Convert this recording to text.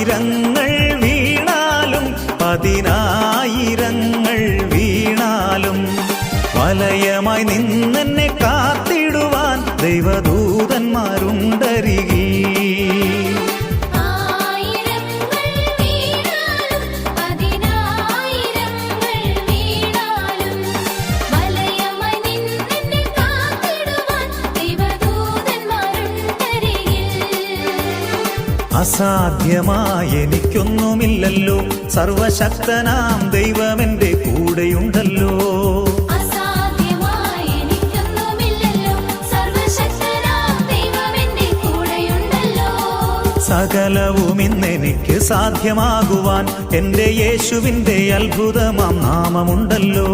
ആയിരങ്ങൾ വീണാലും 10,000 വീണാലും വലയമായി നിന്നെന്നെ കാത്തിടുവാൻ ദൈവദൂതന്മാരുണ്ടരികിൽ. അസാധ്യമായ എനിക്കൊന്നുമില്ലല്ലോ, സർവശക്തനാം ദൈവമെന്റെ കൂടെയുണ്ടല്ലോ. സകലവും ഇന്നെനിക്ക് സാധ്യമാകുവാൻ എൻ്റെ യേശുവിൻ്റെ അത്ഭുതമാം നാമമുണ്ടല്ലോ.